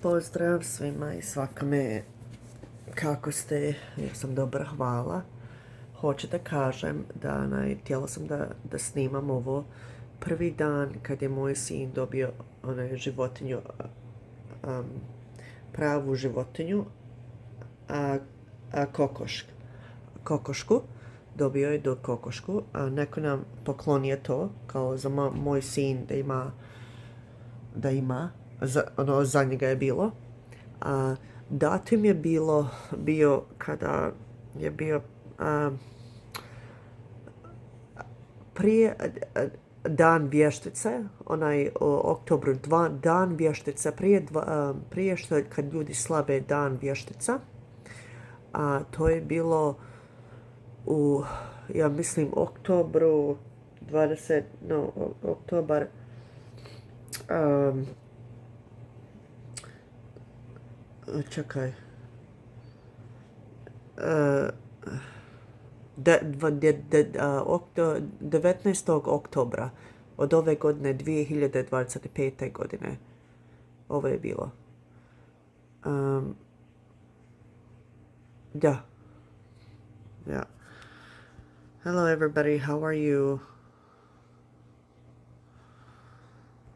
Pozdrav svima i svakome, kako ste? Ja sam dobra, hvala. Hoću da kažem da htjela sam da snimam ovo prvi dan kad je moj sin dobio životinju, pravu životinju, kokošku. Dobio je kokošku, a neko nam poklonio to kao za moj sin da ima, za njega je bilo. Datum je bio kada je bio prije dan vještice, onaj oktobru 2, dan vještice, prije što kad ljudi slave dan vještica, a to je bilo u, ja mislim, oktobru 20, no, oktobar, čekaj, 19. oktobra od ove godine, 2025. godine. Ovo je bilo. Yeah. Hello everybody, how are you?